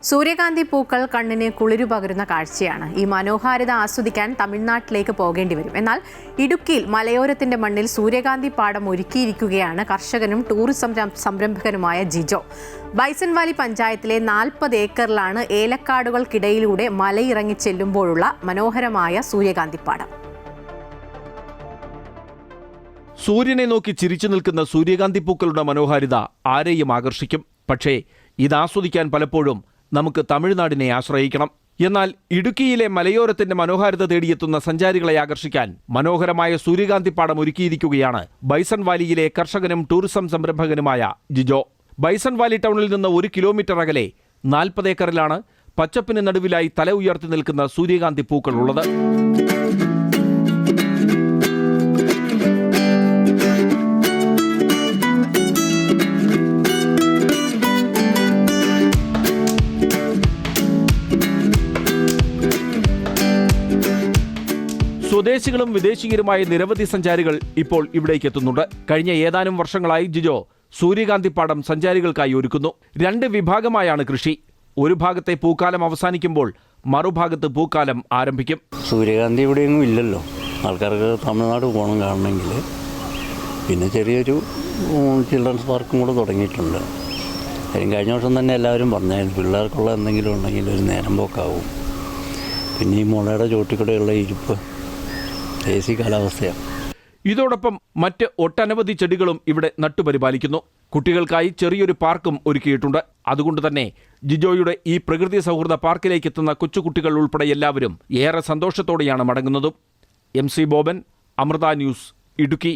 സൂര്യകാന്തി പൂക്കൾ കണ്ണിന് കുളിരു പകരുന്ന കാഴ്ചയാണ്. ഈ മനോഹാരിത ആസ്വദിക്കാൻ തമിഴ്നാട്ടിലേക്ക് പോകേണ്ടി വരും. എന്നാൽ ഇടുക്കിയിൽ മലയോരത്തിന്റെ മണ്ണിൽ സൂര്യകാന്തി പാടം ഒരുക്കിയിരിക്കുകയാണ് കർഷകനും ടൂറിസം സംരംഭകനുമായ ജിജോ. ബൈസൺ വാലി പഞ്ചായത്തിലെ 40 ഏക്കറിലാണ് ഏലക്കാടുകൾക്കിടയിലൂടെ മലയിറങ്ങി ചെല്ലുമ്പോഴുള്ള മനോഹരമായ സൂര്യകാന്തി പാടം. സൂര്യനെ നോക്കി ചിരിച്ചു നിൽക്കുന്ന സൂര്യകാന്തി പൂക്കളുടെ മനോഹാരിത ആരെയും ആകർഷിക്കും. പക്ഷേ ഇതാസ്വദിക്കാൻ പലപ്പോഴും നമുക്ക് തമിഴ്നാടിനെ ആശ്രയിക്കണം. എന്നാൽ ഇടുക്കിയിലെ മലയോരത്തിന്റെ മനോഹാരിത തേടിയെത്തുന്ന സഞ്ചാരികളെ ആകർഷിക്കാൻ മനോഹരമായ സൂര്യകാന്തി പാടം ഒരുക്കിയിരിക്കുകയാണ് ബൈസൺ വാലിയിലെ കർഷകനും ടൂറിസം സംരംഭകനുമായ ജിജോ. ബൈസൺ വാലി ടൗണിൽ നിന്ന് 1 കിലോമീറ്റർ അകലെ 40 ഏക്കറിലാണ് പച്ചപ്പിന് നടുവിലായി തല ഉയർത്തി നിൽക്കുന്ന സൂര്യകാന്തി പൂക്കൾ ഉള്ളത്. സ്വദേശികളും വിദേശീയരുമായ നിരവധി സഞ്ചാരികൾ ഇപ്പോൾ ഇവിടേക്ക് എത്തുന്നുണ്ട്. കഴിഞ്ഞ ഏതാനും വർഷങ്ങളായി ജിജോ സൂര്യകാന്തി പാടം സഞ്ചാരികൾക്കായി ഒരുക്കുന്നു. 2 വിഭാഗമായാണ് കൃഷി. ഒരു ഭാഗത്തെ പൂക്കാലം അവസാനിക്കുമ്പോൾ മറുഭാഗത്ത് പൂക്കാലം ആരംഭിക്കും. സൂര്യകാന്തി ഇവിടെയൊന്നും ഇല്ലല്ലോ. ആൾക്കാർക്ക് തമിഴ്നാട് പോകണം കാണണമെങ്കിൽ. പിന്നെ ചെറിയൊരു ചിൽഡ്രൻസ് പാർക്കും കൂടെ തുടങ്ങിയിട്ടുണ്ട്. കഴിഞ്ഞ വർഷം തന്നെ എല്ലാവരും പറഞ്ഞായിരുന്നു പിള്ളേർക്കുള്ള എന്തെങ്കിലും ഉണ്ടെങ്കിൽ ഒരു നേരം പോക്കാവും. പിന്നെ ഈ മുളയുടെ ചോട്ടിക്കൂടെയുള്ള ഇരിപ്പ് AC കാലാവസ്ഥയാണ്. ഇതോടൊപ്പം മറ്റ് ഒട്ടനവധി ചെടികളും ഇവിടെ നട്ടുപരിപാലിക്കുന്നു. കുട്ടികൾക്കായി ചെറിയൊരു പാർക്കും ഒരുക്കിയിട്ടുണ്ട്. അതുകൊണ്ട് തന്നെ ജിജോയുടെ ഈ പ്രകൃതി സൗഹൃദ പാർക്കിലേക്ക് എത്തുന്ന കൊച്ചുകുട്ടികൾ ഉൾപ്പെടെ എല്ലാവരും ഏറെ സന്തോഷത്തോടെയാണ് മടങ്ങുന്നതും. MC Boban, Amrita News, Idukki.